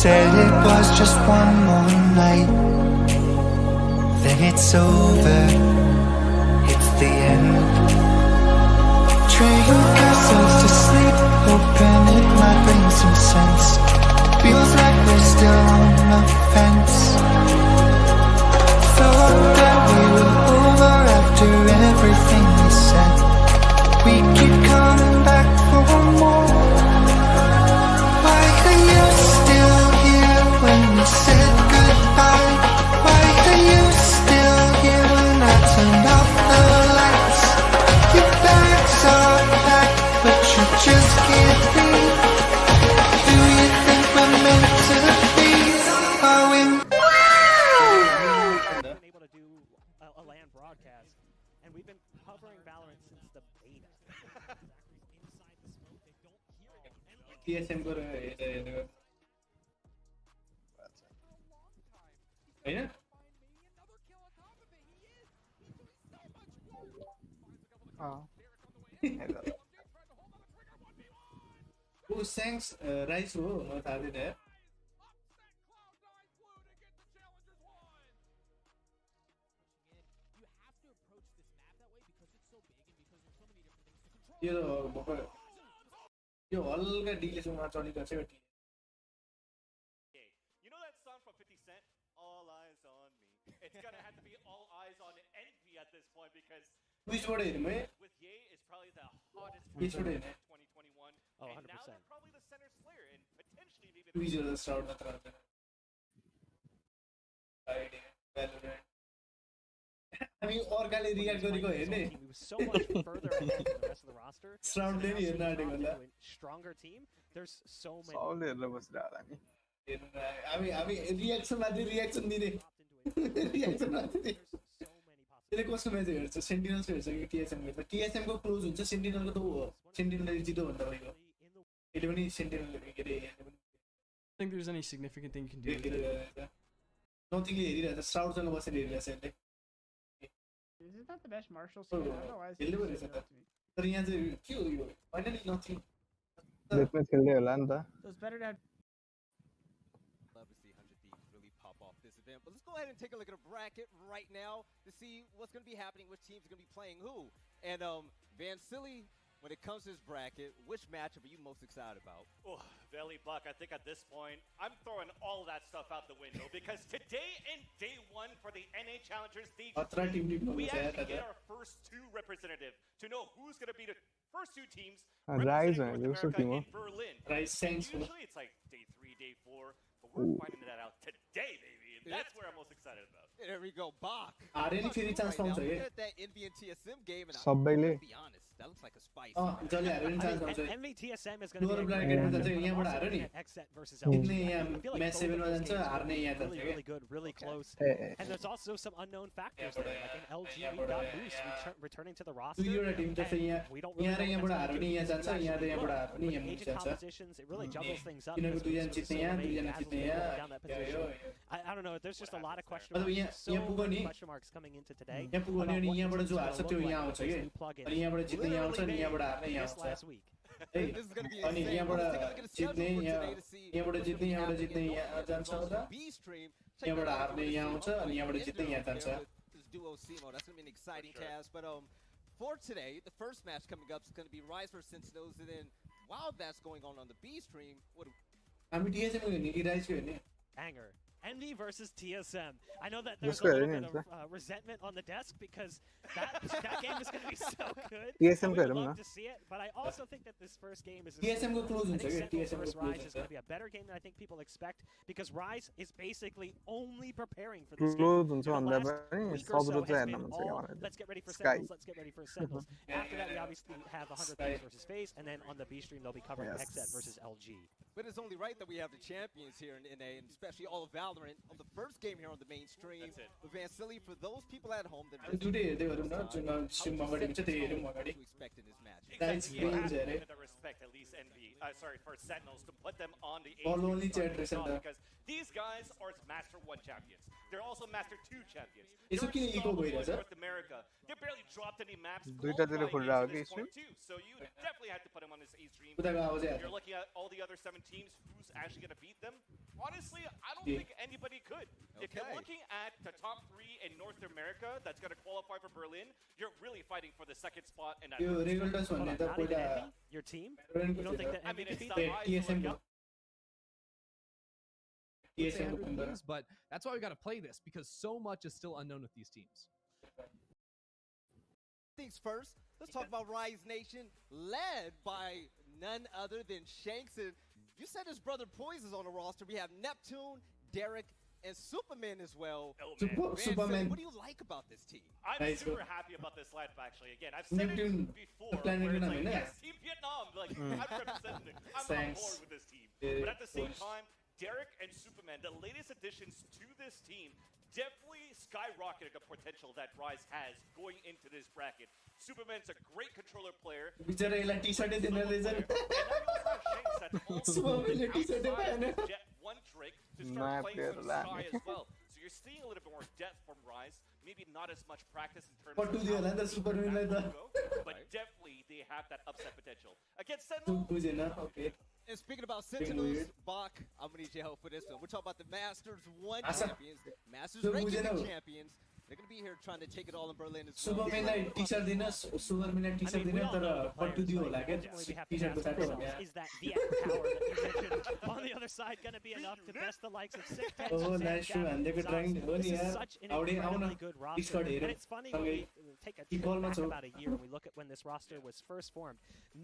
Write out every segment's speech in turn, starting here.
said it was just one more night, then it's over, it's the end. Train ourselves to sleep, hoping it might bring some sense. Feels like we're still on the fence. Thought that we were over after everything we said. We keep coming back for more. Why are you still here when we said goodbye? Why are you still here when I turned off the lights? Your bags are packed, but you just can't leave. Do you think we're meant to be? Are we? Been able to do a LAN broadcast, and we've been covering Valorant since the beta. TSM को हैन वो सैंक्स rice हो म थाहा थिएन यार यो भर्खर यो हल्का डिलेसम्म चलेको छ यो You know that song from 50 Cent? All eyes on me. It's gonna have to be all eyes on Envy at this point because विचबाट हेर्नु है with Ye is probably the hottest विचबाट in हेर्नु 2021. Oh, and now 100%. they're probably the center slayer and potentially maybe विचबाट start मात्र हुन्छ ID Valorant हामी अर्काले react गरेको हेर्ने He was so much further ahead than the rest of the roster. Sourav ले नि हेर्न आँटेको होला Stronger team. There's so many. Sourav ले हेर्न बसिरहेको हामी हामी हामी रियाक्सन माथि रियाक्सन दिने रियाक्सन माथि त्यसले कसको म्याच हेर्छ सेन्टिनल्स हेर्छ कि टीएसएम हेर्छ टीएसएम को क्लोज हुन्छ सेन्टिनलको त सेन्टिनलले जित्यो भन्दा भइगयो यसले पनि सेन्टिनल के रे I think there's any significant thing you can do. नथिङले हेरिरहेछ श्राउडसँग बसेर हेरिरहेछ यसले Is it not the best Marshall skin? I don't know why it's यसले पनि so रहेछ तर यहाँ चाहिँ के हो यो फाइनली नथिङ लेटमा खेल्दै होला नि त So it's better to have. Love to see 100 Thieves really pop off this event. But let's go ahead and take a look at a bracket right now to see what's going to be happening, which teams are going to be playing who. And Van Silly, when it comes to this bracket, which matchup are you most excited about? Oh, Valley Buck, I think at this point, I'm throwing all that stuff out the window because today in day one for the NA Challengers Stage 3, we actually get our first two representatives to know who's going to be the first two teams representing North America in Berlin. Usually it's like day 3, day 4, but we're finding that out today, baby. And that's where I'm most excited about. There we go, Bach. Aryan फेरि chance पाउँछ Look के at that NV and TSM game, and सबैले to be honest, that looks like a spice. जसले Aryan chance पाउँछ NVTSM is going to lower be ब्राकेटमा जान्छ यहाँबाट हार्यो नि XZ versus जित्ने LG. यहाँ म्याच 7 मा जान्छ हार्ने यहाँ जान्छ Really, के really good, really close. Hey. And there's also some unknown factors there. Like in LG, we got Moose returning to the roster. दुईवटा टिम चाहिँ यहाँ We don't really यहाँ र know यहाँबाट what हार्यो नि यहाँ जान्छ यहाँ र यहाँबाट हार्यो नि यहाँ मुख agent जान्छ compositions, it really juggles things up. तिनीहरुको दुईजना because जित्ने यहाँ Sourav दुईजना dazzles जित्ने people यहाँ down that yo position. I don't know. There's just a lot of question मतलब marks. यहाँ So यहाँ पुग्यो many नि question marks coming into today. यहाँ पुग्यो नि about what यहाँबाट teams जो will हार्छ look त्यो like यहाँ with आउँछ this के new plugin. अनि यहाँबाट जित्ने यहाँ आउँछ अनि यहाँबाट हार्ने यहाँ Just आउँछ last week. This is going to be अनि insane. यहाँबाट Let's take a look at the schedule जित्ने for यहाँ today to see यहाँबाट what's जित्ने gonna be यहाँबाट जित्ने happening यहाँ in जान्छ the होला B stream. Check यहाँबाट that out. हार्ने यहाँ आउँछ अनि यहाँबाट जित्ने यहाँ जान्छ This duo Simo, that's going to be an exciting task. But for today, the first match coming up is going to be Rise vs Sentinels. And then while that's going on the B stream, what हामी TSM को हेर्ने कि rice को हेर्ने Banger. Envy versus TSM. I know that there's Let's a go, little bit yeah. of resentment on the desk because that game is going to be so good. TSM I would को हेरौँ love न to see it, but I also think that this first game is. TSM को close I हुन्छ think के Sentinels TSM को versus close Rise is हुन्छ going to be a better game than I think people expect because Rise is basically only preparing for this close game. हुन्छ For the भन्दा last पनि week or so सबरो चाहिँ has हेर्न been मन छ all, क्या let's get ready for Sky. Sentinels, let's get ready for Sentinels. Yeah, After that, we yeah, obviously have 100 Sky. Thieves versus FaZe, and then on the B stream, they'll be covering Yes. XZ versus LG. But it's only right that we have the champions here in NA, and especially all of Valorant on the first game here on the main stream. With Van Silly, for those people at home that अनि दुईटै हेर्दै गरौँ न जुन stream अगाडि हुन्छ त्यही हेरौँ अगाडि to expect in this match. That's Exactly. You Beans, have to eh? give the respect at least Envy. Sorry, for Sentinels to put them on the Ball A3 only starting chat us off recent, because these guys are Master 1 champions. They're also Master 2 champions. Yesso They're किन eco unstoppable in भइरहेछ North America. They barely dropped any maps. दुईटातिर qualifying खोलिरहेको into this कि point too. So you definitely have to put them on this A stream. उताको आवाजै You're आयो looking at all the other 7 teams who's actually going to beat them, honestly, I don't think anybody could. If you're looking at the top 3 in North America that's going to qualify for Berlin, you're really fighting for the second spot in that. Yo regulars भन्ने त Not even पहिला Envy, your team? You don't think that I mean, Envy it's could the beat eyes TSM going up. TSM को 100 भन्दा teams, but that's why we got to play this because so much is still unknown with these teams. Things first, let's talk about Rise Nation, led by none other than Shanks. And you said his brother Poise is on the roster. We have Neptune, Derek, and Superman as well. Superman. What do you like about this team? I'm Nice. super happy about this lineup, actually. Again, I've said Neptune, it before, planet where it's Vietnam, like, yeah. yes, Team Vietnam. Like, I'm representing it. I'm on Thanks. board with this team. Yeah, But at the same of course. time, Derek and Superman, the latest additions to this team, definitely skyrocketed the potential that Rise has going into this bracket. Superman's a great controller player. बिचरा यसलाई टी-सर्टै दिन रहेछ And now you also have Shanks that's also Supermanले टी-सर्टै पाएन outside Jet one trick to start playing some Sky as well. So you're seeing a little bit more depth from Rise. Maybe not as much practice in terms पट्टु दियो होला नि त सुपरम्यानलाई त but definitely they have that upset potential. Against Sentinel, बुझेन okay And speaking about Sentinels, Bach, I'm going to need your help for this one. We're talking about the Masters 1 Asa. champions, Masters So Reykjavik बुझेन champions. They're going to be here trying to take it all in Berlin as well. सुपरम्यानलाई T-shirt दिन सुपरम्यानलाई T-shirt दिन तर पट्टु दियो होला क्या Ultimately, we have to टी-सर्टको ask साटो ourselves, is that the power that you mentioned on the other side going to be enough to best the likes of Six Pence, Oh, Sam nice shoe, Gavin, and they could Zaz? try and- oh, This is yeah. such an Audi, incredibly auna. good roster. Discord And hero. it's funny when Okay. we take a Keep trip all my back soul. about a year and we look at when this roster was first formed.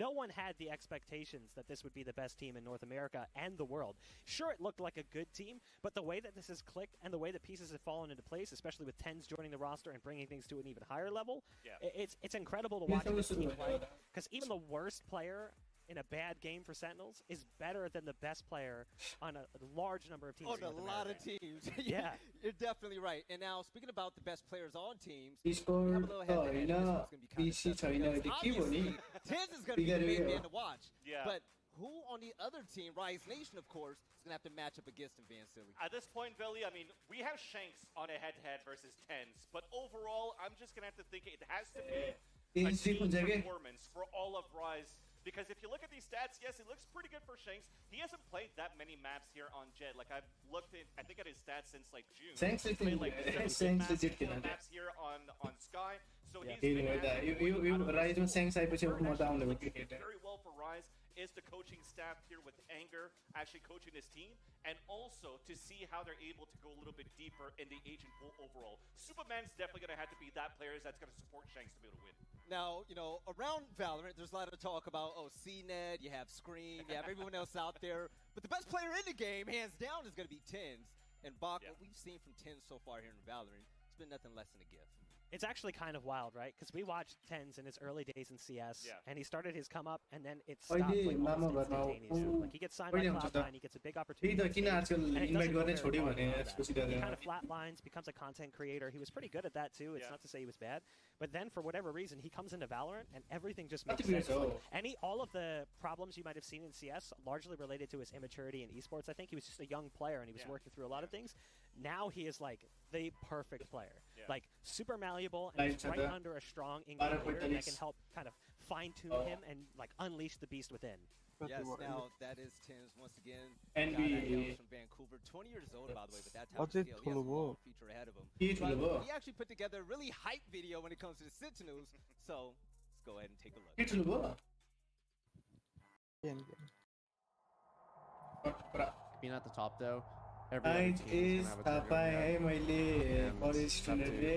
No one had the expectations that this would be the best team in North America and the world. Sure, it looked like a good team, but the way that this has clicked and the way that pieces have fallen into place, especially with Tens joining the roster and bringing things to an even higher level, it's incredible to watch this team play. Because even the worst player in a bad game for Sentinels is better than the best player on a large number of teams. On in a North lot of America. teams. Yeah. You're definitely right. And now, speaking about the best players on teams, Discord we have a little त head-to-head. होइन This one's gonna be kinda PC tough छैन because अहिले के भयो नि obviously, Tens is going to be the Bigger main area. man to watch. Yeah. But who on the other team, Rise Nation, of course, is going to have to match up against in Van Silly? at this point, Veli, I mean, we have Shanks on a head-to-head versus Tens, but overall, I'm just going to have to think it has to be a NC team हुन्छ क्या performance for all of Rise. Because if you look at these stats, yes, it looks pretty good for Shanks. He hasn't played that many maps here on Jet. Like, I've looked at, I think at his stats since, like, June. Shanks He's played, like, 7 Shanks maps, legit 4 खेल्न maps here on Sky. So he's त्यही been भएर actually yo out of this राइजमा school. स्याङ्स आएपछि Where म त आउने actually हो looks cricket very well for Rise is the coaching staff here with Anger actually coaching this team, and also to see how they're able to go a little bit deeper in the agent pool overall. Superman's definitely going to have to be that player that's going to support Shanks to be able to win. Now, you know, around Valorant, there's a lot of talk about, oh, CNET, you have Scream, you have everyone else out there. But the best player in the game, hands down, is going to be Tens. And Bach, what we've seen from Tens so far here in Valorant, it's been nothing less than a gift. It's actually kind of wild, right? Because we watched Tens in his early days in CS, and he started his come up, and then it stopped like almost instantaneously. Like he gets signed by Cloud9, he gets a big opportunity. त्यही त किन आजकल invite गर्ने छोड्यो भने खुसी He लाग्यो kind of flatlines, becomes a content creator. He was pretty good at that too. It's not to say he was bad, but then for whatever reason, he comes into Valorant and everything just makes sense. Like, all of the problems you might have seen in CS largely related to his immaturity in esports. I think he was just a young player and he was working through a lot of things. Now he is like the perfect player, like super malleable and he's right under a strong English leader that can help kind of fine-tune him and like unleash the beast within. Yes, now that is Tens once again. NBA from Vancouver, 20 years old by the way, but that What's type of it, skill, he has a Tulabo? long future ahead of him. के ठुलो But he actually put together a really hype video when it comes to the Sentinels, so let's go ahead and take a look. के ठुलो भयो Being at the top though, Night is तपाईँ है मैले college स्टुडेन्टले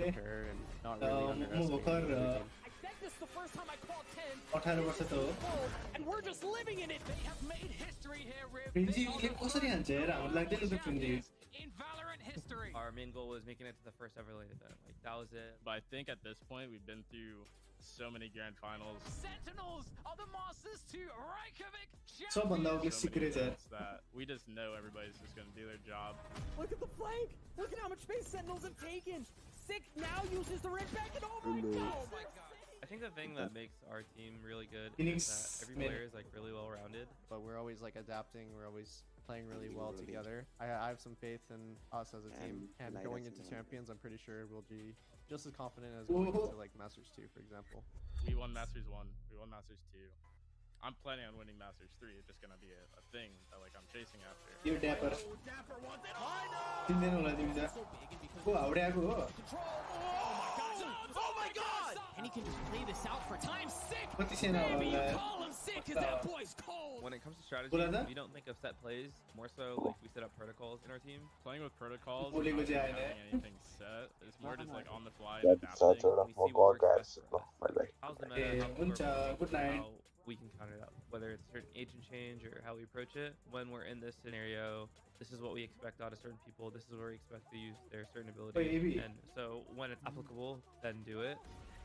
म भर्खर 18 वर्ष त हो फ्रिन्जीले कसरी हान्छ यार हाम्रो लाग्दैन त फ्रिन्जी Our main goal was making it to the first ever late event. Like that was it. But I think at this point we've been through so many grand finals. Sentinels are the masters to Reykjavik. सबभन्दा अघि secrete यार That we just know everybody's just gonna do their job. Look at the flank! Look at how much space Sentinels have taken! Sick now uses the red back and oh my god! I think the thing that makes our team really good Phoenix is that every player is like really well rounded. but we're always like adapting. We're always playing really well together. I have some faith in us as a team, and going into champions, I'm pretty sure we'll be just as confident as going into like Masters 2, for example. We won Masters 1, we won Masters 2. I'm planning on winning Masters 3. It's just gonna be a thing that like I'm chasing after. You're dapper. Tindihan होला तिमी त को हाउडे आको हो Oh my god! And he can just play this out for time. Sick! कति सेना Maybe you होला call him sick because that boy's cold. When it comes to strategy, Bola da? we don't think of set plays. More so, like we set up protocols in our team. Playing with protocols, Bola not ko really jai ne. having anything set. It's more just like on the fly That's adapting. such a We see what works best for us. bye. How's the Okay, meta? How we huncha, work, good night. how we can counter it out. Whether it's a certain agent change or how we approach it. When we're in this scenario, this is what we expect out of certain people. This is where we expect to use their certain ability. And so when it's applicable, then do it.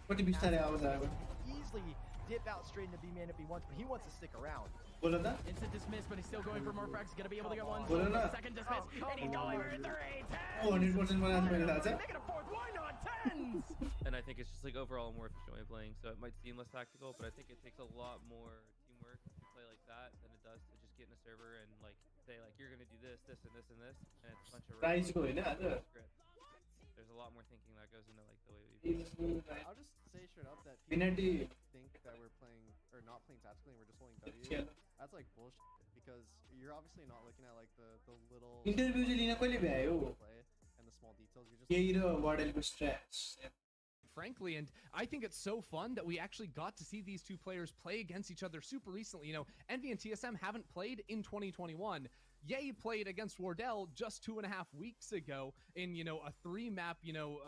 कति बिस्तारै आवाज आएको Easily dip out straight into B-man if he wants, but he wants to stick around. बोल त Instant dismiss, but he's still going for more frags. He's gonna be able to get one. Bola na. Second dismiss, and he's going for 3. 100% बनाउनु मैले थाहा छ Make it a 4th. Why not 10s? And I think it's just like overall a more efficient way of playing. So it might seem less tactical, but I think it takes a lot more teamwork to play like that than it does to just get in a server and like say like you're gonna do this, this, and this, and this, and it's a bunch of Prize ko robots हैन and आज script. There's a lot more thinking that goes into like the way we play. I'll just say straight up that Penalty. people think that we're playing or not playing tactically and we're just holding W. Yeah. That's like bullshit because you're obviously not looking at like the little interview चाहिँ लिन कहिले भ्यायो play and the small details. You're just केही र वार्डलको स्ट्र्याट्स Frankly, and I think it's so fun that we actually got to see these two players play against each other super recently. You know, Envy and TSM haven't played in 2021. Ye played against Wardell just 2.5 weeks ago in, you know, a 3-map, you know,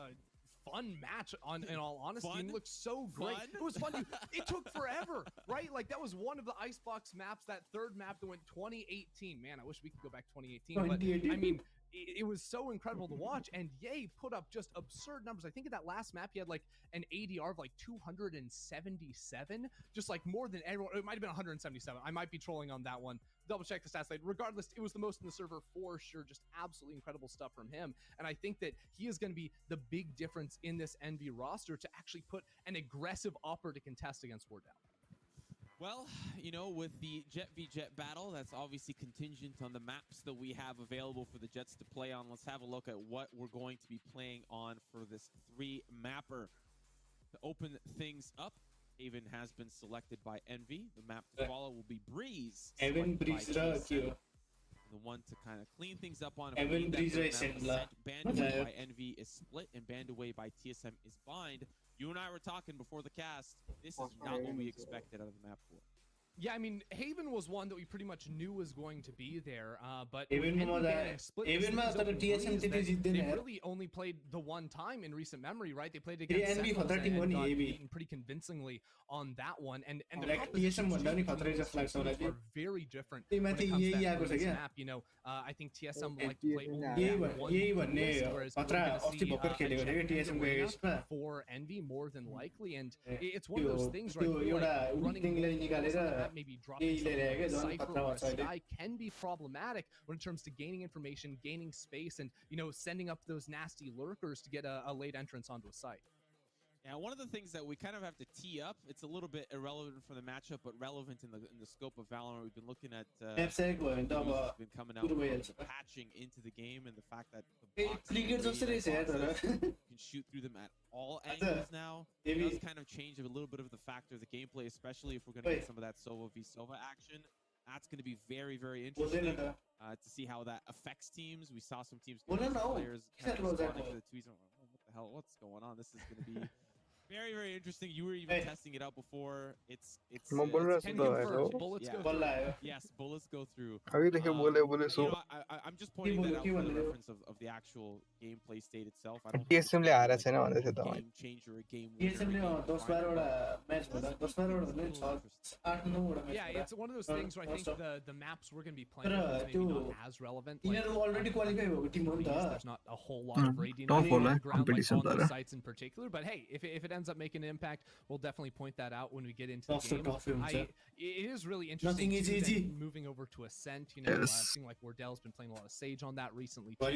fun match in all honesty. Fun? It looked so great. Fun? It was fun. It took forever, right? Like that was one of the Icebox maps, that third map that went 2018. Man, I wish we could go back 2018. But I mean, it was so incredible to watch, and Ye put up just absurd numbers. I think in that last map he had like an ADR of like 277, just like more than everyone. It might have been 177. I might be trolling on that one. Double check the stats later. Regardless, it was the most in the server for sure. Just absolutely incredible stuff from him, and I think that he is going to be the big difference in this NV roster to actually put an aggressive offer to contest against Wardell. Well, you know, with the Jet v Jet battle, that's obviously contingent on the maps that we have available for the Jets to play on. Let's have a look at what we're going to be playing on for this 3-mapper. To open things up, Haven has been selected by Envy. The map to follow will be Breeze. Haven Breeze ra के The one to kind of clean things up on. Haven Breeze ra Sendla Banned away by Envy is split, and banned away by TSM is bind. You and I were talking before the cast. This is not what we expected out of the map for. Yeah, I mean, Haven was one that we pretty much knew was going to be there, but Haven they really only played the one time in recent memory, right? They played against Sentinels and got beaten pretty convincingly on that one, and the propositions are very different when it comes to that Breeze map. You know, I think TSM like to play only one list, whereas we're going to see for Envy more than likely, and it's one of those things, right? Like running maybe dropping Cypher or Sky can be problematic when it comes to gaining information, gaining space, and, you know, sending up those nasty lurkers to get a late entrance onto a site. Yeah, one of the things that we kind of have to tee up, it's a little bit irrelevant for the matchup, but relevant in the scope of Valorant. We've been looking at been coming out with patching into the game, and the fact that the you can shoot through them at all angles now. It does kind of change a little bit of the factor of the gameplay, especially if we're going to get some of that Sova v Sova action. That's going to be very, very interesting to see how that affects teams. We saw some teams get players kind of responding to the tweets. What the hell? What's going on? This is going to be very, very interesting. You were even testing it out before. It's bullets go. Yes, bullets go through. I'm just pointing that out for the reference of the actual gameplay state itself. I don't think it's a game changer, a game yeah, it's one of those things where I think the maps we're going to be playing is maybe not as relevant. Like, there's not a whole lot of radiant on the ground, like on those sites in particular, but hey, if it ends up making an impact, we'll definitely point that out when we get into the game. It is really interesting moving over to Ascent, you know, seeing like Wardell's been playing a lot of Sage on that recently too. So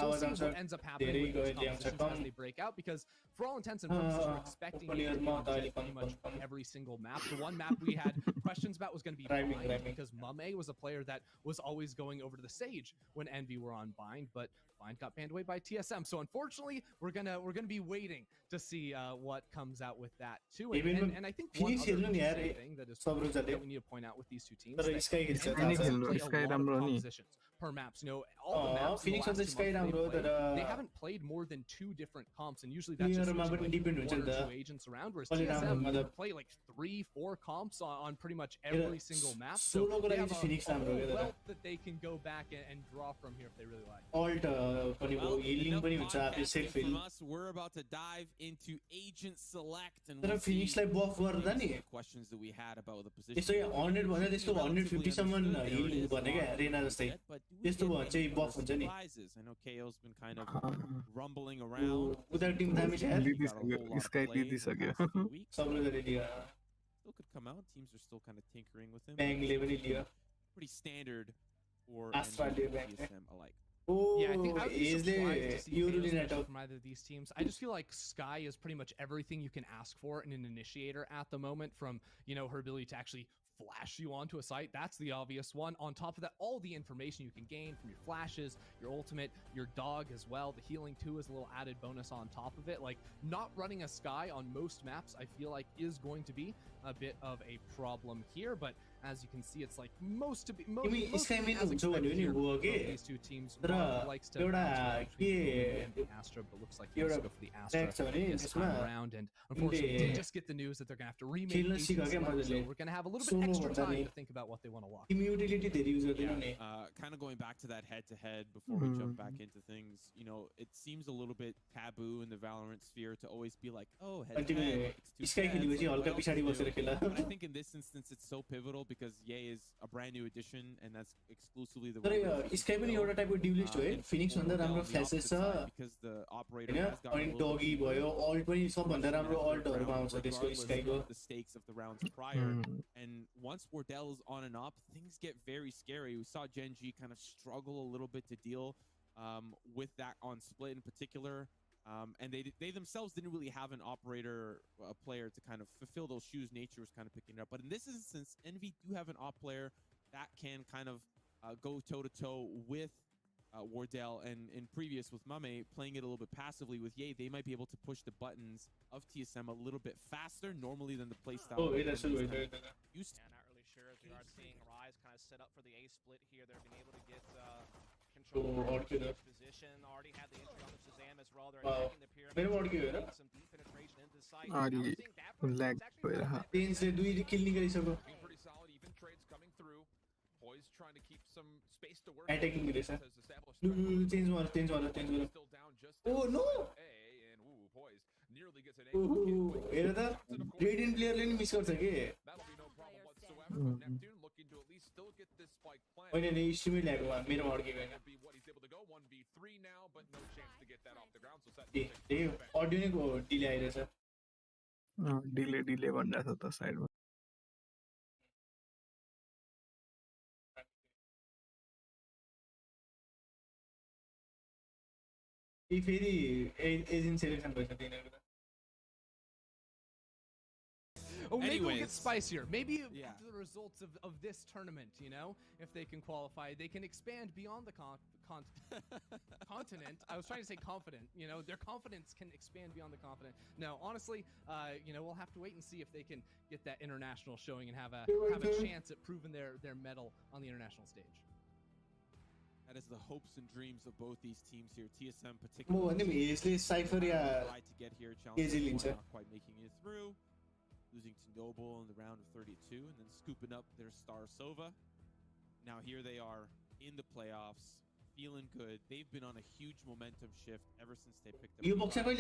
we'll see what ends up happening with those competitions as they break out, because for all intents and purposes, we're expecting it to be pretty much every single map. The one map we had questions about was going to be Bind, because Mame was a player that was always going over to the Sage when Envy were on Bind, but Defiant got banned away by TSM. So unfortunately, we're gonna be waiting to see what comes out with that too. And I think one other interesting thing that is that we need to point out with these two teams is that they play a lot of compositions per maps. You know, all the maps in the last 2 months they haven't played more than 2 different comps, and usually that's just like 1 or 2 agents around. Whereas TSM play like 3-4 comps on pretty much every single map. So they have a whole wealth that they can go back and draw from here if they really like. From us, we're about to dive into agent select and we'll Phoenix like buff गर्दा नि questions that we had about the position. त्यसो 100 भन्दा त्यसको 150 सम्म हिल भने के रेना जस्तै त्यस्तो भयो चाहिँ बफ हुन्छ नि I know KO's been kind of rumbling around. उता टिम दामी छ यार स्काई दिइसक्यो सबले गरे लियो Still could come out. Teams are still kind of tinkering with him. Bang ले पनि लियो Pretty standard for TSM alike. Yeah, I think I would be surprised to see from either of these teams. I just feel like Sky is pretty much everything you can ask for in an initiator at the moment, from, you know, her ability to actually flash you onto a site. That's the obvious one. On top of that, all the information you can gain from your flashes, your ultimate, your dog as well. The healing too is a little added bonus on top of it. Like, not running a Sky on most maps, I feel like is going to be a bit of a problem here, but as you can see, it's like most as expected here of these two teams. One likes to the Astra, but looks like he wants to go for the Astra this time around, and unfortunately did just get the news that they're gonna have to remake agents, so we're gonna have a little bit extra time to think about what they want to lock. Kind of going back to that head-to-head before we jump back into things, you know, it seems a little bit taboo in the Valorant sphere to always be like, oh, head-to-head, but I think in this instance it's so pivotal because Ye is a brand new addition and that's exclusively the Sky पनि एउटा टाइपको ड्युलिस्ट हो है Phoenix भन्दा राम्रो फ्ल्यासेस छ because the operator has got अनि डगी भयो अल्ट पनि सबभन्दा राम्रो अल्टहरुमा आउँछ त्यसको स्काईको the stakes of the rounds prior and once Wardell is on and up, things get very scary. We saw Gen G kind of struggle a little bit to deal with that on split in particular. And they themselves didn't really have an operator player to kind of fulfill those shoes. Nature was kind of picking it up. But in this instance, Envy do have an op player that can kind of go toe-to-toe with Wardell. And in previous with Mame, playing it a little bit passively with Ye, they might be able to push the buttons of TSM a little bit faster normally than the playstyle. Oh, yeah, that's true. Used to. Yeah, not really sure as we are seeing Rise kind of set up for the A split here. They're being able to get control of the position. Already had the entry on the Shazam as well. They're attacking the pyramid. Some deep penetration into the site. lag भइरहा टेन्सले दुई किल नि गरिसक्यो pretty solid, even trades coming through. Boys trying to keep some space to work. Attacking रहेछ change वाला Oh no! And ooh, Poise nearly gets an A. हेर त रेडियन्ट प्लेयरले नि miss गर्छ के That'll be no problem whatsoever. Neptune looking to at least still get this spike planted. होइन नि स्ट्रिमै ल्याएको मेरोमा अड्केको हैन Be what he's able to go 1v3 now, but no chance to get that off the ground. So A audio नै को delay आइरहेछ delay भनिरहेछ त साइडमा ए फेरि एजेन्ट सेलेक्सन भइछ तिनीहरुको Oh, maybe we'll get spicier. Maybe after the results of this tournament, you know, if they can qualify, they can expand beyond the continent. I was trying to say confident. You know, their confidence can expand beyond the continent. No, honestly, you know, we'll have to wait and see if they can get that international showing and have a chance at proving their mettle on the international stage. That is the hopes and dreams of both these teams here. TSM particularly tried to get here, challenge not quite making it through. Losing to Noble in the round of 32 and then scooping up their star Sova. Now here they are in the playoffs, feeling good. They've been on a huge momentum shift ever since they picked up the addition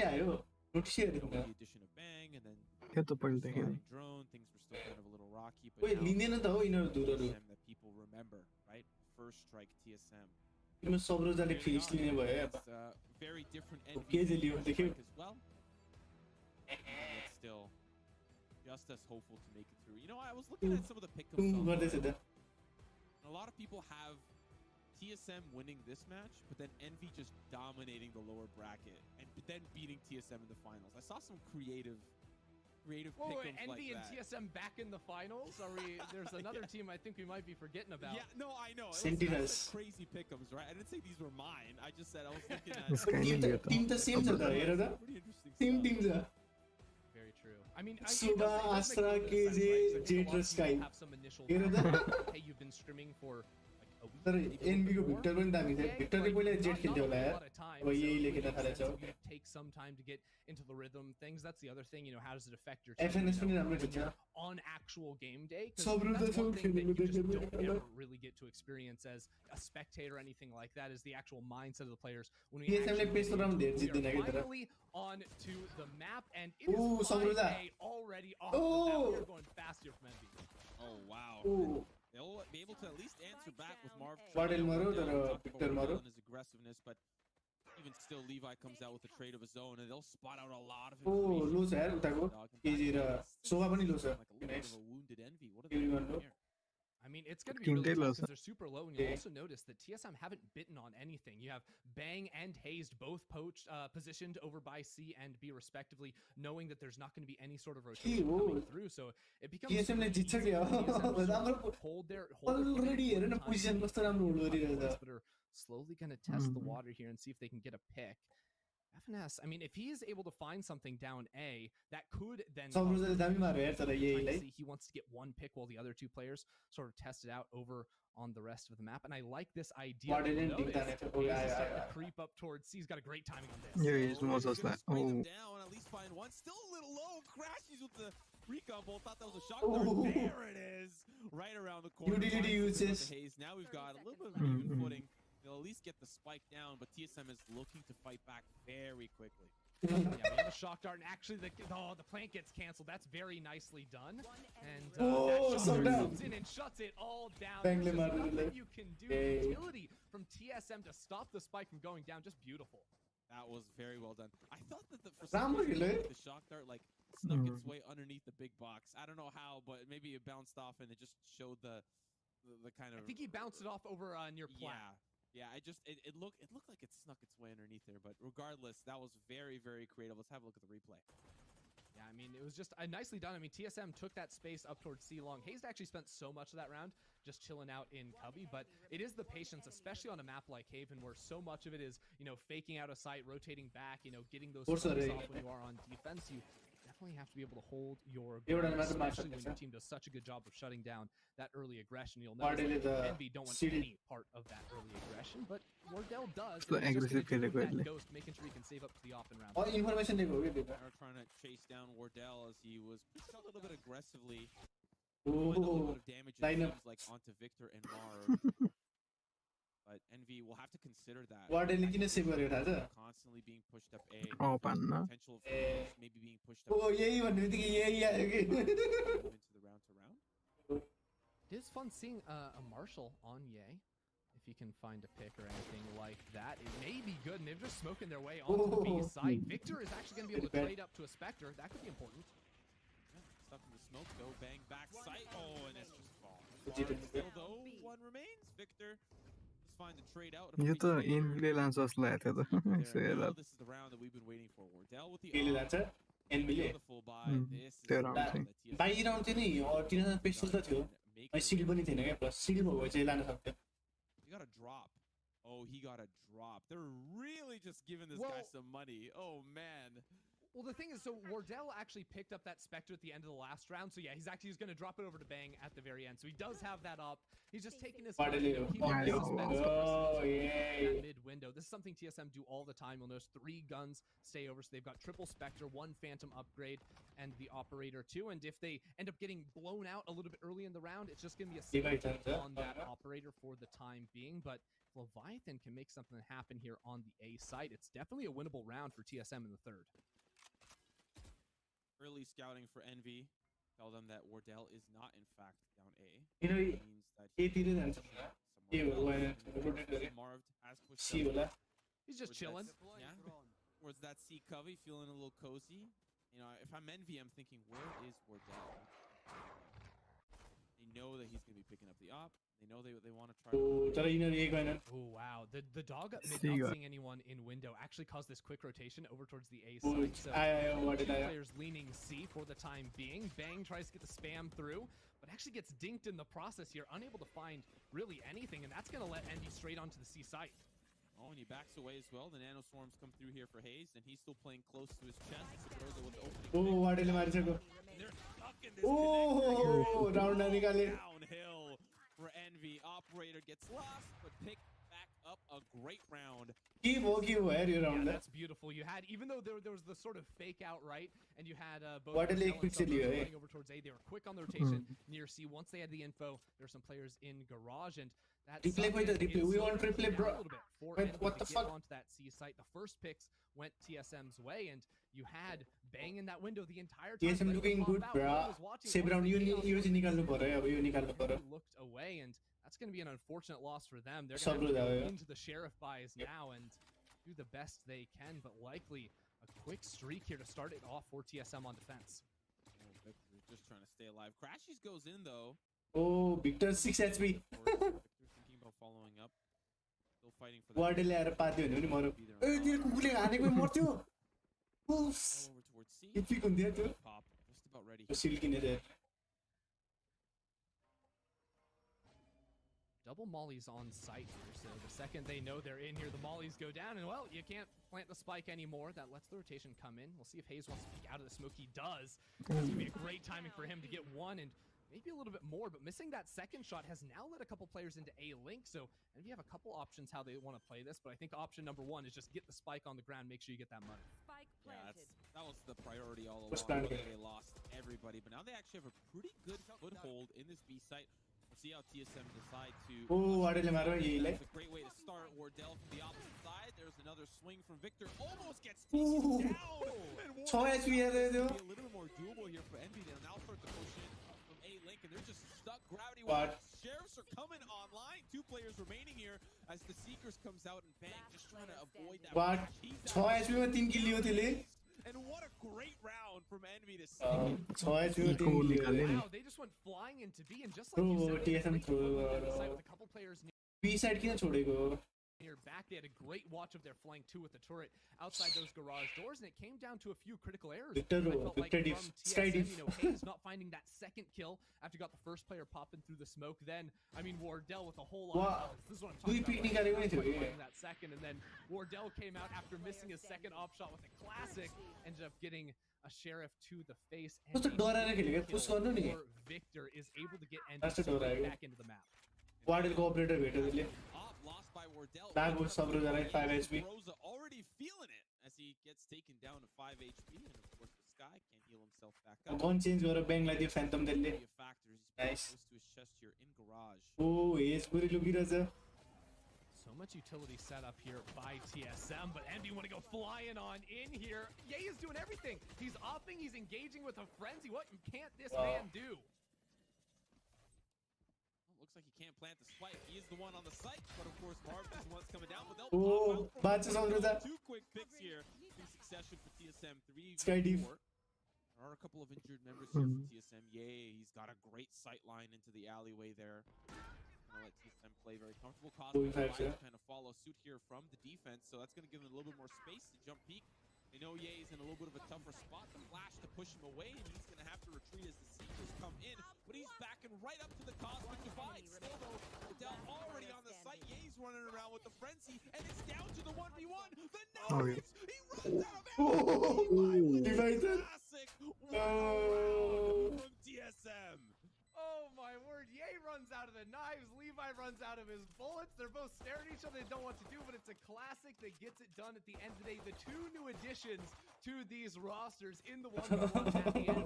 of Bang and then drone. Things were still kind of a little rocky, but now TSM that people remember, right? First strike TSM. It's a very different NVIDIA as well. And it's still just as hopeful to make it through. You know, I was looking at some of the pick-ups. A lot of people have TSM winning this match, but then Envy just dominating the lower bracket and then beating TSM in the finals. I saw some creative creative Whoa, pick'ems Envy like and that. TSM back in the finals? Are we? There's another team I think we might be forgetting about. Yeah, no, I know. Sentinels. Crazy pick'ems, right? I didn't say these were mine. I just said I was looking at. Team the same छ त हेर त same team छ Very true. I mean, Suba, Astra, KJ, Jade raw Sky have some initial हेर त hey, you've been streaming for like a week. तर NB को Victor पनि दामी छ भिक्टरले पहिला जेट खेल्थ्यो होला यार अब यही लेखेर थालेछ Take some time to get into the rhythm things. That's the other thing, you know, how does it affect your FNS पनि राम्रो when खेल्छ you're on actual game day? 'Cause सबरु त that's सब one thing that you just खेल्नु don't ever really get to experience as a spectator or anything like that, is the actual mindset of the players. When we TSM ले pace राम्रो धेरै जित्दैन के तर finally on to the map, and it is सबरुदा 5A already off the bat. We are going fast here from Envy. Oh wow. They'll be able to at least answer back with Marv. Waddle Maro or Victor Maro. His aggressiveness, but even still, Levi comes out with a trade of his own, and they'll spot out a lot of लो छ यार उताको KG र सोभा पनि लो छ nice. Wounded Envy. What are they Everyone doing know. here? I mean, it's going to be really tough because they're super low, and you'll also notice that TSM haven't bitten on anything. You have Bang and Hazed both poached, positioned over by C and B respectively, knowing that there's not going to be any sort of rotation coming through. So it becomes TSM ले जित्छ के हो hold their already हेर न position कस्तो राम्रो हुँदो रहेछ but are slowly going to test the water here and see if they can get a pick. FNS, I mean, if he is able to find something down A, that could then he wants to get one pick while the other two players sort of test it out over on the rest of the map. And I like this idea. He's starting to creep up towards C. He's got a great timing on this. Yeah, he's more just like, oh. Down, at least find one. Still a little low. Crashes with the recon bolt. Thought that was a shot. There it is. Right around the corner. Now we've got a little bit of an even footing. They'll at least get the spike down, but TSM is looking to fight back very quickly. Yeah, we have a shock dart, and actually the plant gets canceled. That's very nicely done. And that shock dart comes in and shuts it all down. There's just nothing you can do. Utility from TSM to stop the spike from going down. Just beautiful. That was very well done. I thought that for some reason, the shock dart like snuck its way underneath the big box. I don't know how, but maybe it bounced off and it just showed the kind of. I think he bounced it off over near plat. Yeah, it looked like it snuck its way underneath there, but regardless, that was very creative. Let's have a look at the replay. Yeah, I mean, it was just nicely done. I mean, TSM took that space up towards C long. Hazed actually spent so much of that round just chilling out in Cubby, but it is the patience, especially on a map like Haven, where so much of it is, you know, faking out a site, rotating back, you know, getting those off when you are on defense. You definitely have to be able to hold your ground, especially when your team does such a good job of shutting down that early aggression. You'll notice that Envy don't want any part of that early aggression, but Wardell does. So aggressive that Ghost, making sure he can save up to the off and round. Information they were trying to chase down Wardell as he was pushed a little bit aggressively. Doing a little bit of damage it seems like onto Victor and Marv. But Envy will have to consider that. Constantly being pushed up A. Potential for maybe being pushed up into the round to round. It is fun seeing a Marshall on Ye. If he can find a pick or anything like that, it may be good. And they're just smoking their way onto the B side. Victor is actually going to be able to trade up to a Spectre. That could be important. Yeah, stuck in the smoke though. Bang back sight. Oh, and it's just falling. Still though, one remains. Victor. Find the trade out. You thought NVIDIA लान्छ जस्तो लागेको थियो त This is the round that we've been waiting for. Wardell with the NVIDIA full buy. This is त्यो round चाहिँ by round चाहिँ नि 3000 पेसल त थियो अनि सिल पनि थिएन के प्लस सिल भयो चाहिँ लान सक्थ्यो He got a drop. Oh, he got a drop. They're really just giving this guy some money. Oh man. Well, the thing is, so Wardell actually picked up that Spectre at the end of the last round. So yeah, he's actually just going to drop it over to Bang at the very end. So he does have that up. He's just taking his time. Mid window. This is something TSM do all the time. You'll notice 3 guns stay over. So they've got triple Spectre, 1 Phantom upgrade, and the Operator too. And if they end up getting blown out a little bit early in the round, it's just going to be a single on that Operator for the time being. But Leviathan can make something happen here on the A site. It's definitely a winnable round for TSM in the third. Early scouting for Envy tell them that Wardell is not in fact down A. You know, it means that Marv has pushed up. He's just chilling. Yeah. Where's that C Covey feeling a little cozy? You know, if I'm Envy, I'm thinking, where is Wardell? They know that he's going to be picking up the op. They know they want to try. Oh wow, the dog up mid not seeing anyone in window actually caused this quick rotation over towards the A side. So two players leaning C for the time being. Bang tries to get the spam through, but actually gets dinked in the process here, unable to find really anything, and that's going to let Envy straight onto the C site. Oh, and he backs away as well. The nano swarms come through here for Hayes, and he's still playing close to his chest. Throws it with the opening. They're stuck in this downhill for Envy. Operator gets lost, but picked back up a great round. Yeah, that's beautiful. You had, even though there was the sort of fake out, right, and you had both running over towards A, they were quick on the rotation near C. Once they had the info, there were some players in garage, and that we want replay, bro. What the fuck? Onto that C site. The first picks went TSM's way, and you had Bang in that window the entire time. TSM looking good, bro. Save round you nikalnu paryo, you nikalnu paryo. Looked away, and that's going to be an unfortunate loss for them. They're going to go into the sheriff buys now and do the best they can, but likely a quick streak here to start it off for TSM on defense. Oh, Victor's just trying to stay alive. Crashies goes in though. Oh, Victor 6 HP. Victor's thinking about following up. Still fighting for that. What ल्याएर पाथ्यो भने पनि मर्यो. ए त्यो कुकुरले हानेको मर्थ्यो. Oops. Over towards C. It pick हुन्थ्यो त्यो. Pop just about ready. Shield किनेर. Double mollies on site here, so the second they know they're in here, the mollies go down, and well, you can't plant the spike anymore. That lets the rotation come in. We'll see if Hayes wants to peek out of the smoke. He does. It's going to be a great timing for him to get one and maybe a little bit more, but missing that second shot has now led a couple players into A link, so and we have a couple options how they want to play this, but I think option number one is just get the spike on the ground, make sure you get that money. Yeah, that was the priority all along. They lost everybody, but now they actually have a pretty good foothold in this B site. We'll see how TSM decide to. Oh, what a great way to start. Wardell from the opposite side. There's another swing from Victor. Almost gets taken down. And be a little bit more doable here for Envy. They'll now start to push in from A link, and they're just stuck gravity wise. Sheriffs are coming online. 2 players remaining here as the Seekers comes out and Bang just trying to avoid that. And what a great round from Envy to see. Wow, they just went flying into B, and just like you said, with a couple players B side किन छोडेको? Here back, they had a great watch of their flank 2 with the turret outside those garage doors, and it came down to a few critical errors. I felt like from TSM, you know, Hayes not finding that second kill after got the first player popping through the smoke. Then, I mean, Wardell with a whole lot of this is what I'm talking about. That second, and then Wardell came out after missing his second op shot with a classic, ended up getting a sheriff to the face. And Victor is able to get Envy back into the map. Lost by Wardell. Rosa 5 HP. Rosa already feeling it as he gets taken down to 5 HP, and of course the Sky can't heal himself back up. Gun change गरेर Bang लाई दियो Phantom त्यसले. Nice. Close to his chest here in garage. Oh, yes, पुरै लुकिरहेछ. So much utility set up here by TSM, but Envy want to go flying on in here. Ye is doing everything. He's upping, he's engaging with a frenzy. What can't this man do? Looks like he can't plant the spike. He is the one on the site, but of course Marv is the one coming down. But they'll pop out from 2 quick picks here in succession for TSM. 3v4. There are a couple of injured members here for TSM. Yay, he's got a great sight line into the alleyway there. Gonna let TSM play very comfortable. Cosmo kind of follow suit here from the defense, so that's gonna give him a little bit more space to jump peek. They know Ye's in a little bit of a tougher spot. The flash to push him away, and he's going to have to retreat as the Seekers come in. But he's backing right up to the Cosmic Divide. Still, though, Adele already on the site. Ye's running around with the frenzy, and it's down to the 1v1. The knives! He runs out of ammo! Classic! Wow! From TSM. Oh my word, Ye runs out of the knives, Levi runs out of his bullets. They're both staring at each other, they don't know what to do, but it's a classic that gets it done at the end of the day. The 2 new additions to these rosters in the 1v1 at the end,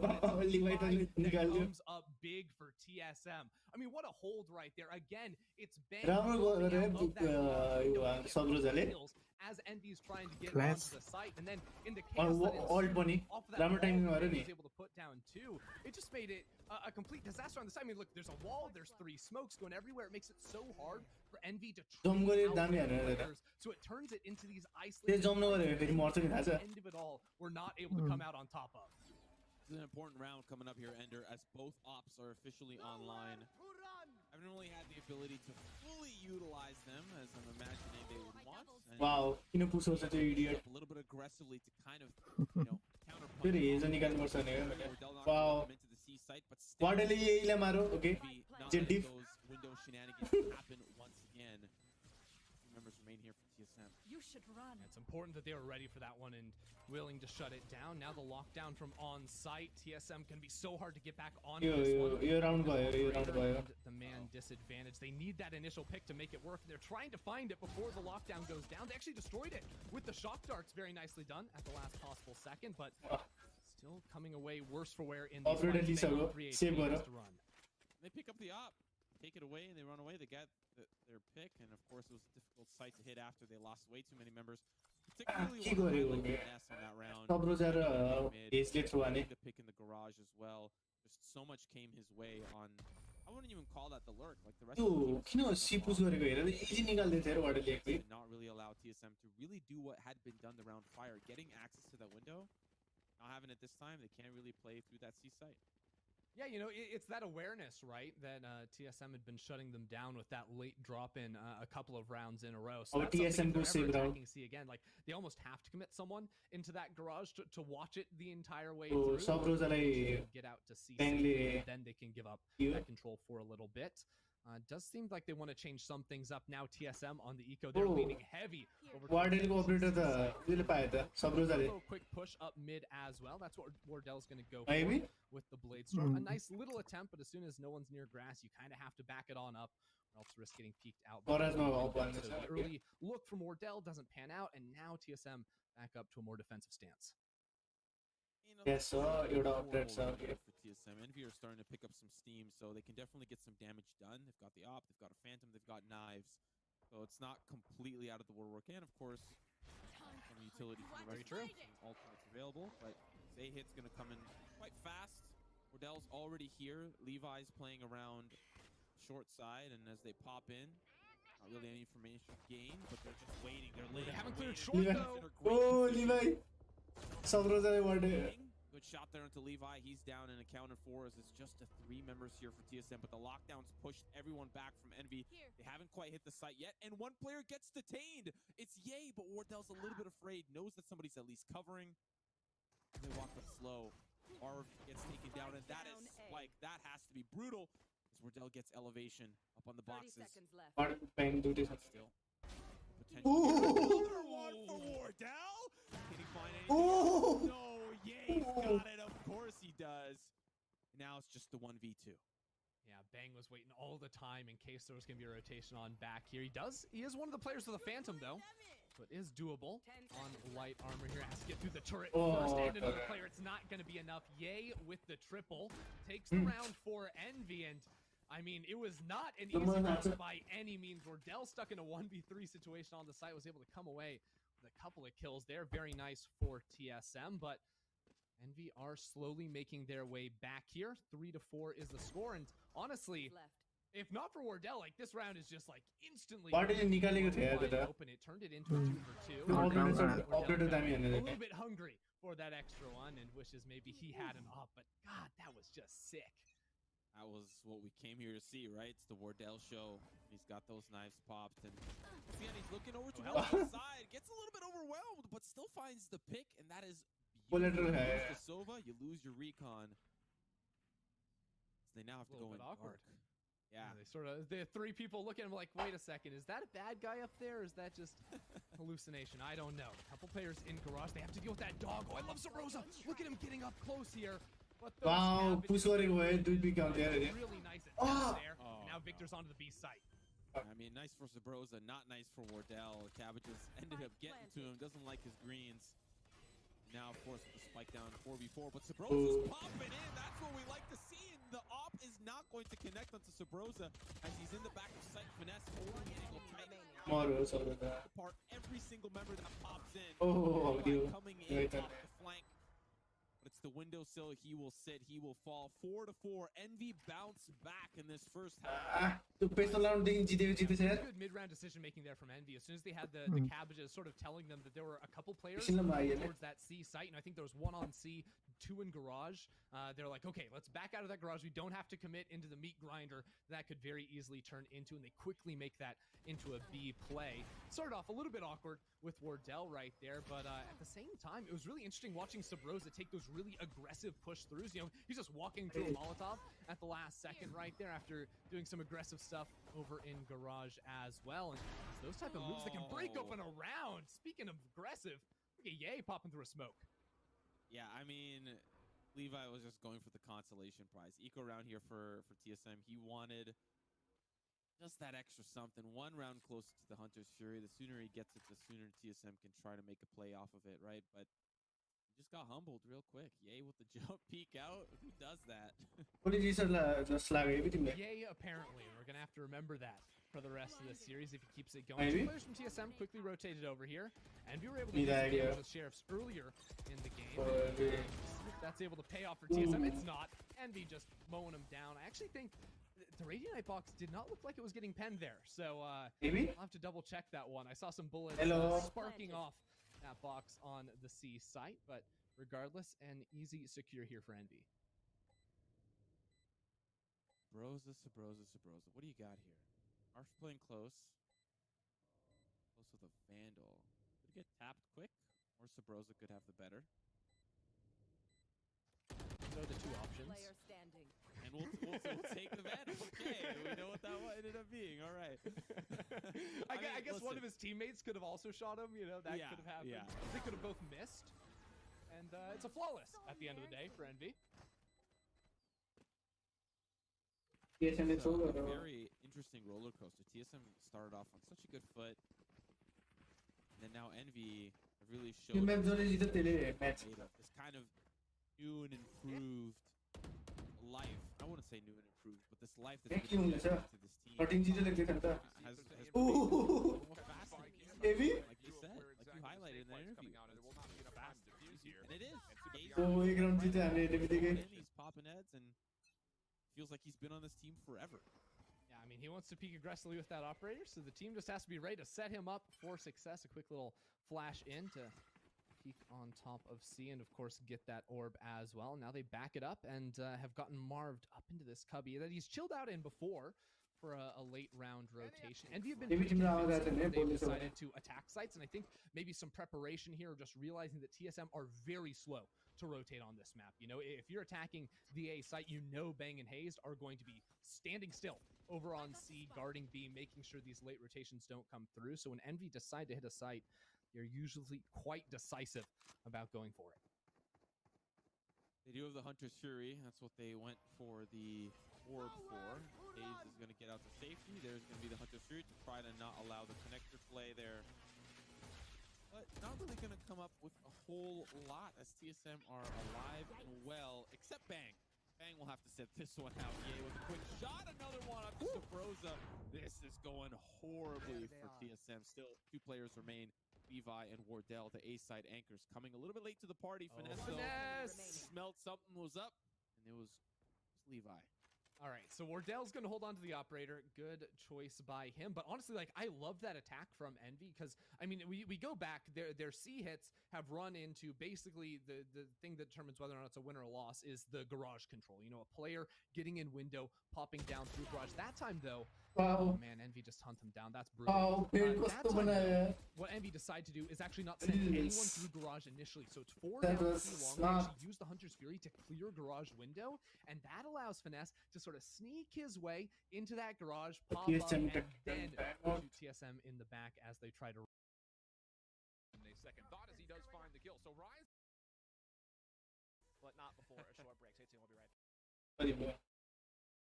that comes up big for TSM. I mean, what a hold right there. Again, it's Bang as Envy's trying to get onto the site, and then in the case off of that wall, he was able to put down 2. It just made it a complete disaster on the side. I mean, look, there's a wall, there's 3 smokes going everywhere. It makes it so hard for Envy to players, so it turns it into these isolated. At the end of it all, we're not able to come out on top of. This is an important round coming up here, Ender, as both ops are officially online. I haven't really had the ability to fully utilize them as I'm imagining they would want. Wow, किन push होछ त्यो idiot. A little bit aggressively to kind of, you know, counterpunch. फेरि hedge निकाल्नु पर्छ नि. Wow. वाडले यहीले मारो, okay. J diff. Window shenanigans happen once again. Members remain here for TSM. You should run. It's important that they were ready for that one and willing to shut it down. Now the lockdown from on site. TSM can be so hard to get back on this one. Yo round भयो. The man disadvantage. They need that initial pick to make it work. They're trying to find it before the lockdown goes down. They actually destroyed it with the shock darts. Very nicely done at the last possible second, but still coming away worse for wear in these fights. They pick up the op, take it away, and they run away. They get their pick, and of course it was a difficult site to hit after they lost way too many members. Particularly on that round. The pick in the garage as well. Just so much came his way on. I wouldn't even call that the lurk. Like the rest of the team did not really allow TSM to really do what had been done the round prior. Getting access to that window, not having it this time, they can't really play through that C site. Yeah, you know, it's that awareness, right, that TSM had been shutting them down with that late drop in a couple of rounds in a row. So that's TSM goes save round. C again. Like, they almost have to commit someone into that garage to watch it the entire way through. Get out to C, then they can give up that control for a little bit. Does seem like they want to change some things up now. TSM on the eco, they're leaning heavy over. Quick push up mid as well. That's what Wardell's going to go for with the blade storm. A nice little attempt, but as soon as no one's near grass, you kind of have to back it on up, or else risk getting peeked out. So the early look from Wardell doesn't pan out, and now TSM back up to a more defensive stance. Yes, sir. You're upgrade, sir. For TSM, Envy are starting to pick up some steam, so they can definitely get some damage done. They've got the op, they've got a phantom, they've got knives, so it's not completely out of the woodwork. And of course, some utility for the rest of the team, ultimates available, but a hit's gonna come in quite fast. Wardell's already here. Levi's playing around short side, and as they pop in, not really any information gained, but they're just waiting. They haven't cleared short though. Oh, Levi! Good shot there into Levi. He's down and accounted for as it's just the 3 members here for TSM, but the lockdowns pushed everyone back from Envy. They haven't quite hit the site yet, and one player gets detained. It's Ye, but Wardell's a little bit afraid, knows that somebody's at least covering. They walk up slow. Arv gets taken down, and that is like, that has to be brutal as Wardell gets elevation up on the boxes. Still. Potential. Another one for Wardell. Can he find anything? No, Ye's got it. Of course he does. Now it's just the 1v2. Yeah, Bang was waiting all the time in case there was going to be a rotation on back here. He is one of the players with the Phantom, though. So it is doable on light armor here. Has to get through the turret first and another player. It's not going to be enough. Ye with the triple takes the round for Envy, and I mean, it was not an easy round by any means. Wardell stuck in a 1v3 situation on the site, was able to come away with a couple of kills there. Very nice for TSM, but Envy are slowly making their way back here. 3-4 is the score, and honestly, if not for Wardell, like, this round is just like instantly open. It turned it into a 2-for-2. A little bit hungry for that extra one and wishes maybe he had an op, but God, that was just sick. That was what we came here to see, right? It's the Wardell show. He's got those knives popped, and again, he's looking over to the side, gets a little bit overwhelmed, but still finds the pick, and that is beautiful. You lose the Sova, you lose your recon. So they now have to go in dark. Yeah. The 3 people look at him like, wait a second, is that a bad guy up there, or is that just hallucination? I don't know. A couple players in garage, they have to deal with that dog. Oh, I love Sarosa. Look at him getting up close here. Wow, push गरेको भए 2 pick out there. Really nice attempt there. And now Victor's onto the B site. I mean, nice for Sabrosa, not nice for Wardell. Cabbages ended up getting to him, doesn't like his greens. Now, of course, with the spike down 4v4, but Sabrosa's popping in. That's what we like to see, and the op is not going to connect onto Sabrosa as he's in the back of sight. Finesse holding the angle tight. Apart every single member that pops in. Coming in off the flank. But it's the windowsill. He will sit. He will fall. 4-4. Envy bounce back in this first half. Good mid-round decision making there from Envy. As soon as they had the cabbages sort of telling them that there were a couple players towards that C site, and I think there was one on C, 2 in garage. They're like, okay, let's back out of that garage. We don't have to commit into the meat grinder. That could very easily turn into, and they quickly make that into a B play. Started off a little bit awkward with Wardell right there, but at the same time, it was really interesting watching Subroza take those really aggressive push throughs. You know, he's just walking through a Molotov at the last second right there after doing some aggressive stuff over in garage as well. And it's those type of moves that can break open a round. Speaking of aggressive, look at Ye popping through a smoke. Yeah, I mean, Levi was just going for the consolation prize. Eco round here for TSM. He wanted just that extra something. 1 round closer to the Hunter's Fury. The sooner he gets it, the sooner TSM can try to make a play off of it, right? But he just got humbled real quick. Yay with the jump peek out. Who does that? Yay, apparently. We're going to have to remember that for the rest of the series if he keeps it going. Two players from TSM quickly rotated over here, and we were able to use the damage with Sheriffs earlier in the game. If that's able to pay off for TSM. It's not. Envy just mowing him down. I actually think the Radiant box did not look like it was getting penned there, so I'll have to double check that one. I saw some bullets sparking off that box on the C site, but regardless, an easy secure here for Envy. Sabroza. What do you got here? Arf's playing close. Close with a Vandal. Could get tapped quick, or Sabroza could have the better. Those are the two options. And we'll take the Vandal. Okay, we know what that ended up being. All right. I guess one of his teammates could have also shot him. You know, that could have happened. Yeah. They could have both missed. And it's a flawless at the end of the day for Envy. TSM is a very interesting roller coaster. TSM started off on such a good foot, and then now Envy really showed this kind of new and improved life. I wouldn't say new and improved, but this life that's been into this team has Heavy? like you said, like you highlighted in that interview. And it is. He's popping heads and feels like he's been on this team forever. Yeah, I mean, he wants to peek aggressively with that operator, so the team just has to be ready to set him up for success. A quick little flash in to peek on top of C and, of course, get that orb as well. Now they back it up and have gotten Marved up into this cubby that he's chilled out in before for a late round rotation. Envy have been pretty convincing when they've decided to attack sites, and I think maybe some preparation here, or just realizing that TSM are very slow to rotate on this map. You know, if you're attacking the A site, you know Bang and Hazed are going to be standing still over on C, guarding B, making sure these late rotations don't come through. So when Envy decide to hit a site, they're usually quite decisive about going for it. They do have the Hunter's Fury. That's what they went for the orb for. Hayes is going to get out to safety. There's going to be the Hunter's Fury to try to not allow the connector play there. But not really going to come up with a whole lot as TSM are alive and well, except Bang. Bang will have to sit this one out. Yay with a quick shot. Another one up to Sabroza. This is going horribly for TSM. Still, 2 players remain. Levi and Wardell, the A side anchors, coming a little bit late to the party. Finesse smelled something was up, and it was Levi. All right, so Wardell's going to hold on to the operator. Good choice by him. But honestly, like, I love that attack from Envy because, I mean, we go back. Their C hits have run into basically the thing that determines whether or not it's a win or a loss is the garage control. You know, a player getting in window, popping down through garage. That time, though, oh man, Envy just hunt him down. That's brutal. That time, though, what Envy decide to do is actually not send anyone through garage initially. So it's 4 down long. They actually use the Hunter's Fury to clear garage window, and that allows Finesse to sort of sneak his way into that garage, pop up, and then shoot TSM in the back as they try to. And a second thought as he does find the kill. So Rise, but not before a short break. Stay tuned.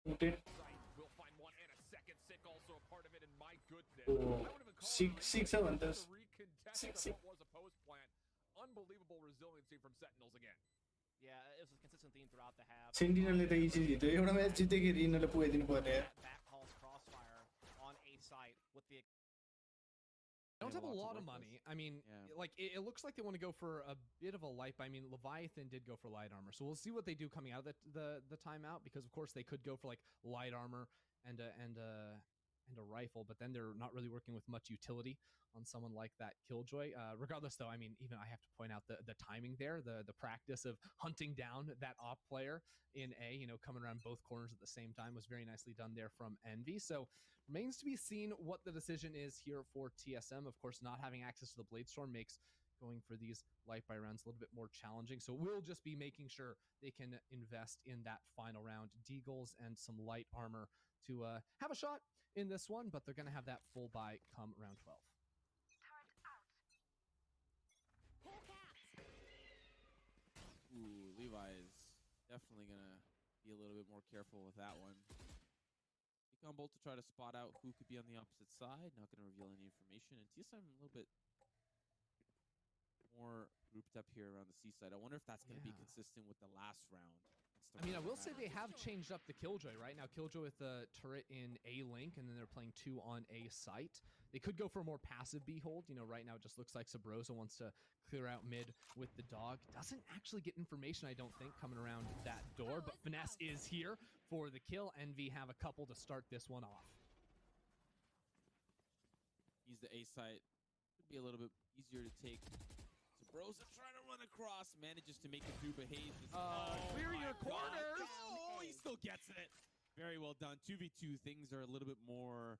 We'll be right back. We'll find one and a second. Sick also a part of it, and my goodness, Oh, I would even call it a recontested of what was a post plant. Unbelievable resiliency from Sentinels again. Yeah, it was a consistent theme throughout the half. Sentinel le त easy जित्यो एउटा match जित्दाखेरि यिनीहरूले पुगाइदिनु पर्ने Back calls crossfire on A site with the don't have a to lot of work money. with. I mean, like it looks like they want to go for a bit of a light. I mean, Leviathan did go for light armor, so we'll see what they do coming out of the timeout. Because of course they could go for like light armor and a rifle, but then they're not really working with much utility on someone like that Killjoy. Regardless, though, I mean, even I have to point out the timing there, the practice of hunting down that op player in A, you know, coming around both corners at the same time was very nicely done there from Envy. So remains to be seen what the decision is here for TSM. Of course, not having access to the Bladestorm makes going for these light buy rounds a little bit more challenging. So we'll just be making sure they can invest in that final round, deagles and some light armor to have a shot in this one, but they're going to have that full buy come round 12. Ooh, Levi is definitely going to be a little bit more careful with that one. Bolt to try to spot out who could be on the opposite side. Not going to reveal any information. And TSM a little bit more grouped up here around the C side. I wonder if that's going to be consistent with the last round. I mean, I will say they have changed up the Killjoy right now. Killjoy with the turret in A link, and then they're playing 2 on A site. They could go for a more passive B hold. You know, right now it just looks like Sabrosa wants to clear out mid with the dog. Doesn't actually get information, I don't think, coming around that door, but Finesse is here for the kill. Envy have a couple to start this one off. He's the A site. Could be a little bit easier to take. Sabrosa trying to run across, manages to make it through, but Hayes is clear your corners. Oh, he still gets it. Very well done. 2v2, things are a little bit more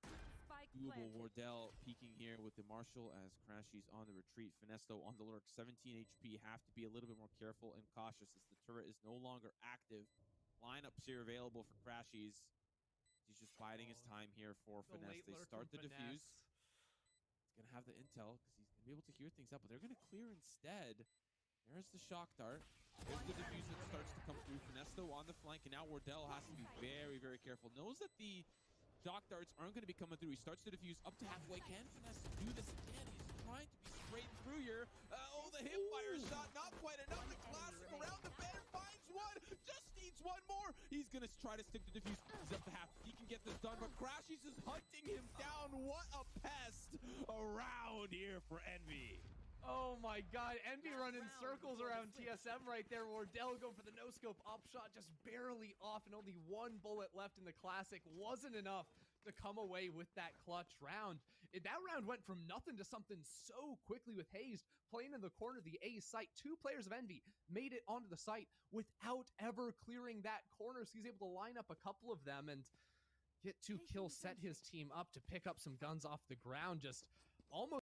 doable. Wardell peeking here with the Marshall as Crashy's on the retreat. Finesto on the lurk, 17 HP. Have to be a little bit more careful and cautious as the turret is no longer active. Lineups here available for Crashy's. He's just biding his time here for Finesse. They start the defuse. He's going to have the intel because he's going to be able to hear things out, but they're going to clear instead. There's the shock dart. There's the defuse that starts to come through. Finesto on the flank, and now Wardell has to be very, very careful. Knows that the shock darts aren't going to be coming through. He starts to defuse up to halfway. Can Finesse do this again? He's trying to be straight through here. Oh, the hipfire shot, not quite enough. The classic around the bend finds one. Just needs one more. He's going to try to stick the defuse. He's up to half. He can get this done, but Crashy's is hunting him down. What a pest around here for Envy. Oh my god, Envy running circles around TSM right there. Wardell going for the no-scope upshot, just barely off, and only one bullet left in the classic. Wasn't enough to come away with that clutch round. That round went from nothing to something so quickly with Hayes playing in the corner of the A site. 2 players of Envy made it onto the site without ever clearing that corner, so he's able to line up a couple of them and get 2 kills, set his team up to pick up some guns off the ground. Just almost